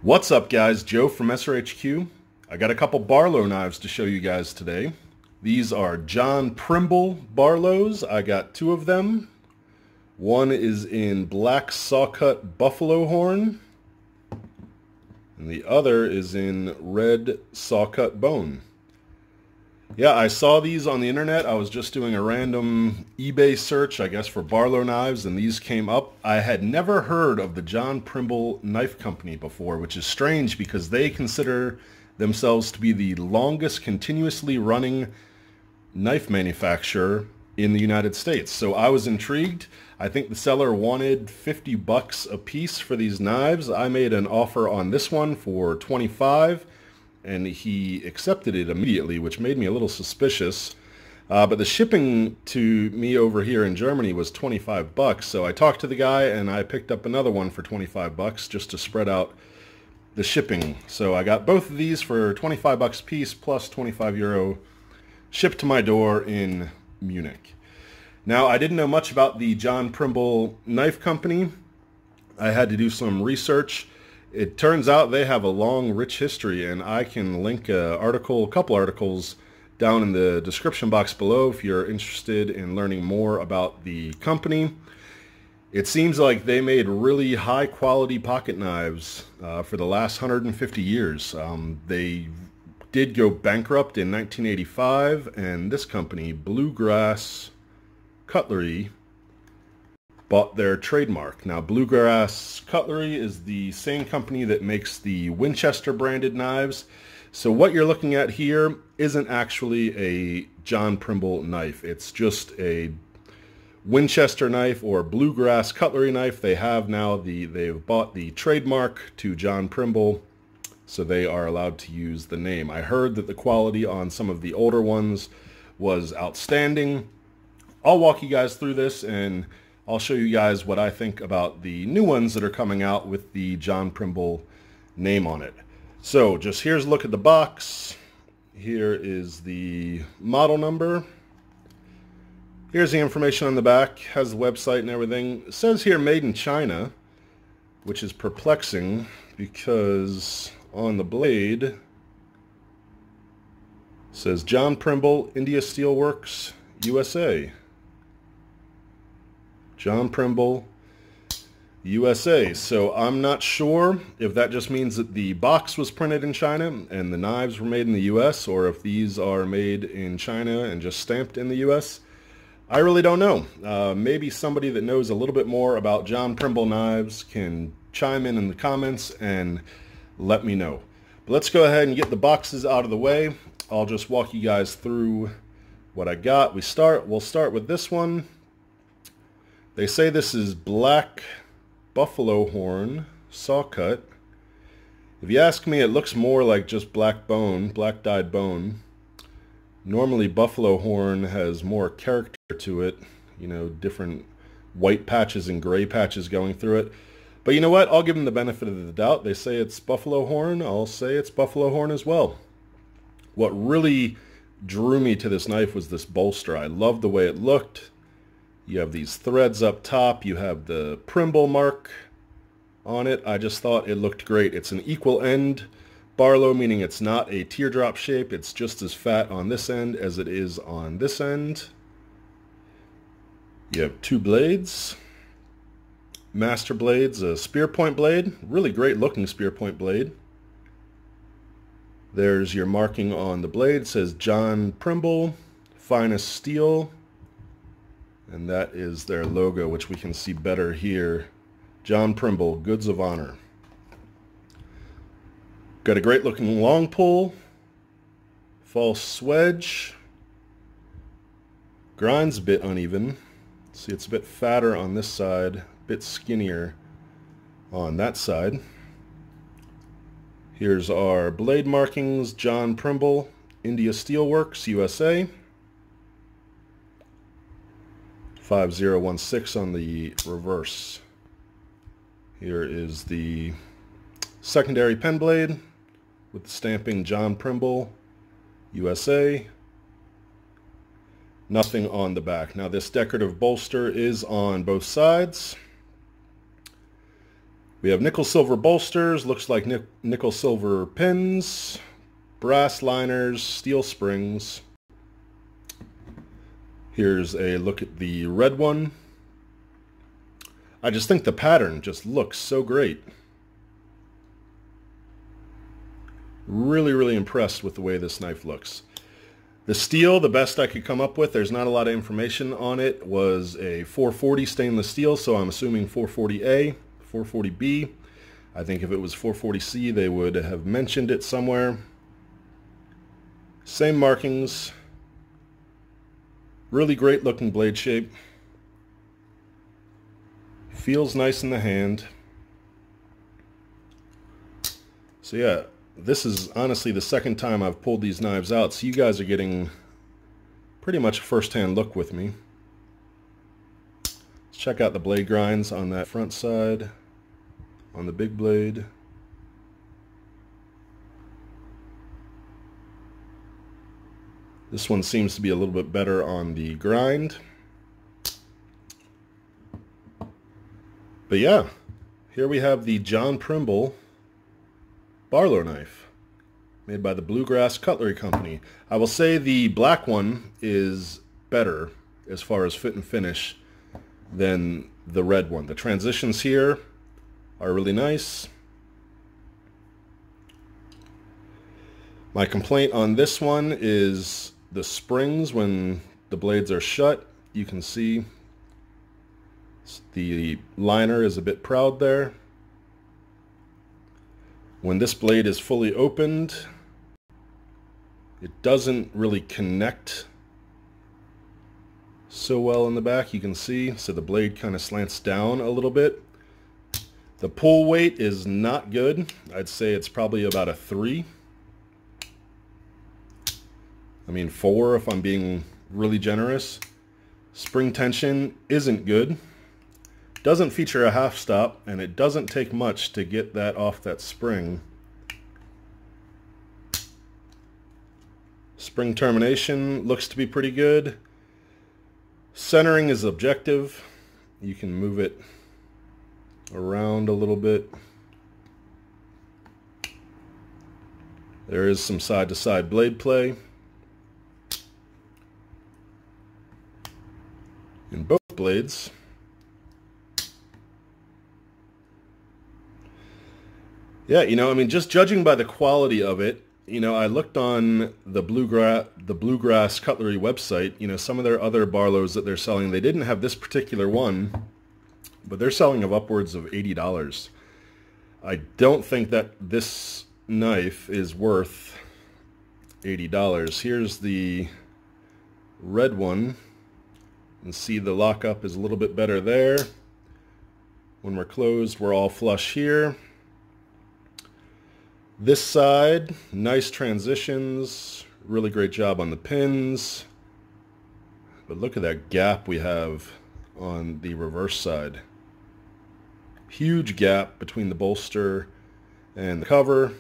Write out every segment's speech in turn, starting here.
What's up, guys? Joe from SRHQ. I got a couple Barlow knives to show you guys today. These are John Primble Barlows. I got two of them. One is in black saw-cut buffalo horn, and the other is in red saw-cut bone. Yeah, I saw these on the internet. I was just doing a random eBay search, I guess, for Barlow knives, and these came up. I had never heard of the John Primble Knife Company before, which is strange because they consider themselves to be the longest continuously running knife manufacturer in the United States. So I was intrigued. I think the seller wanted $50 a piece for these knives. I made an offer on this one for $25, and he accepted it immediately, which made me a little suspicious. But the shipping to me over here in Germany was $25, so I talked to the guy and I picked up another one for $25 just to spread out the shipping. So I got both of these for $25 a piece plus €25 shipped to my door in Munich. Now, I didn't know much about the John Primble Knife Company. I had to do some research. It turns out they have a long, rich history, and I can link a couple articles down in the description box below if you're interested in learning more about the company. It seems like they made really high-quality pocket knives for the last 150 years. They did go bankrupt in 1985, and this company, Bluegrass Cutlery, bought their trademark. Now, Bluegrass Cutlery is the same company that makes the Winchester branded knives. So what you're looking at here isn't actually a John Primble knife. It's just a Winchester knife or Bluegrass Cutlery knife. They have now they've bought the trademark to John Primble, so they are allowed to use the name. I heard that the quality on some of the older ones was outstanding. I'll walk you guys through this, and I'll show you guys what I think about the new ones that are coming out with the John Primble name on it. So just here's a look at the box. Here is the model number. Here's the information on the back. Has the website and everything. It says here made in China, which is perplexing because on the blade it says John Primble, India Steelworks, USA. John Primble, USA. So I'm not sure if that just means that the box was printed in China and the knives were made in the US, or if these are made in China and just stamped in the US. I really don't know. Maybe somebody that knows a little bit more about John Primble knives can chime in the comments and let me know. But let's go ahead and get the boxes out of the way. I'll just walk you guys through what I got. We'll start with this one. They say this is black buffalo horn saw cut. If you ask me, it looks more like just black bone, black dyed bone. Normally buffalo horn has more character to it, you know, different white patches and gray patches going through it. But you know what? I'll give them the benefit of the doubt. They say it's buffalo horn. I'll say it's buffalo horn as well. What really drew me to this knife was this bolster. I loved the way it looked. You have these threads up top. You have the Primble mark on it. I just thought it looked great. It's an equal end Barlow, meaning it's not a teardrop shape. It's just as fat on this end as it is on this end. You have two blades. Master blades, a spear point blade. Really great looking spear point blade. There's your marking on the blade. It says John Primble, finest steel. And that is their logo, which we can see better here. John Primble, Goods of Honor. Got a great looking long pull. False swedge. Grind's a bit uneven. See, it's a bit fatter on this side, a bit skinnier on that side. Here's our blade markings. John Primble, India Steelworks, USA. 5016 on the reverse. Here is the secondary pen blade with the stamping John Primble, USA. Nothing on the back. Now this decorative bolster is on both sides. We have nickel silver bolsters, looks like nickel silver pins, brass liners, steel springs. Here's a look at the red one. I just think the pattern just looks so great. Really, really impressed with the way this knife looks. The steel, the best I could come up with, there's not a lot of information on it, was a 440 stainless steel, so I'm assuming 440A, 440B. I think if it was 440C, they would have mentioned it somewhere. Same markings. Really great looking blade shape. Feels nice in the hand. So yeah, this is honestly the second time I've pulled these knives out, so you guys are getting pretty much a first-hand look with me. Let's check out the blade grinds on that front side, on the big blade. This one seems to be a little bit better on the grind. But yeah, here we have the John Primble Barlow knife, made by the Bluegrass Cutlery Company. I will say the black one is better as far as fit and finish than the red one. The transitions here are really nice. My complaint on this one is the springs when the blades are shut. You can see the liner is a bit proud there. When this blade is fully opened, it doesn't really connect so well in the back, you can see. So the blade kind of slants down a little bit. The pull weight is not good. I'd say it's probably about a 3. I mean 4 if I'm being really generous. Spring tension isn't good. Doesn't feature a half stop, and it doesn't take much to get that off that spring. Spring termination looks to be pretty good. Centering is objective. You can move it around a little bit. There is some side-to-side blade play in both blades. Yeah, you know, I mean, just judging by the quality of it, you know, I looked on the Bluegrass Cutlery website. You know, some of their other Barlows that they're selling, they didn't have this particular one, but they're selling of upwards of $80. I don't think that this knife is worth $80. Here's the red one. You can see the lockup is a little bit better there. When we're closed, we're all flush here. This side, nice transitions, really great job on the pins. But look at that gap we have on the reverse side. Huge gap between the bolster and the cover.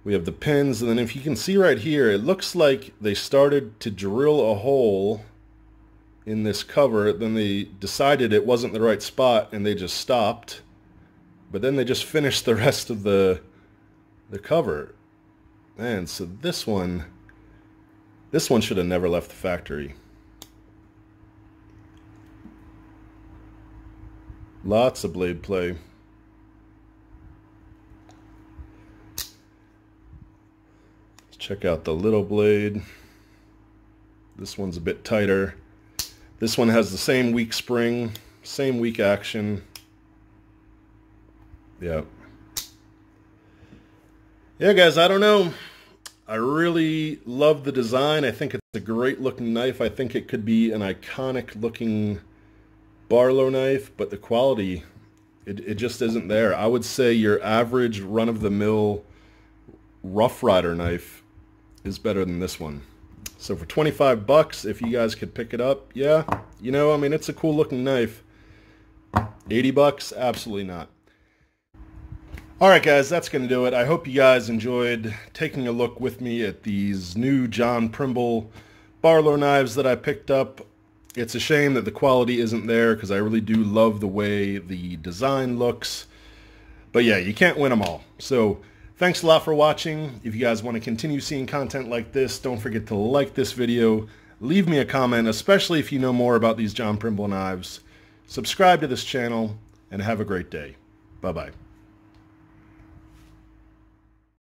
We have the pins, and then if you can see right here, it looks like they started to drill a hole in this cover, then they decided it wasn't the right spot and they just stopped. But then they just finished the rest of the cover. Man, so this one should have never left the factory. Lots of blade play. Let's check out the little blade. This one's a bit tighter. This one has the same weak spring, same weak action. Yeah. Yeah, guys, I don't know. I really love the design. I think it's a great looking knife. I think it could be an iconic looking Barlow knife, but the quality, it just isn't there. I would say your average run-of-the-mill Rough Rider knife is better than this one. So for 25 bucks, if you guys could pick it up, yeah, you know, I mean, it's a cool looking knife. 80 bucks, absolutely not. Alright guys, that's going to do it. I hope you guys enjoyed taking a look with me at these new John Primble Barlow knives that I picked up. It's a shame that the quality isn't there because I really do love the way the design looks. But yeah, you can't win them all. So thanks a lot for watching. If you guys want to continue seeing content like this, don't forget to like this video. Leave me a comment, especially if you know more about these John Primble knives. Subscribe to this channel, and have a great day. Bye-bye.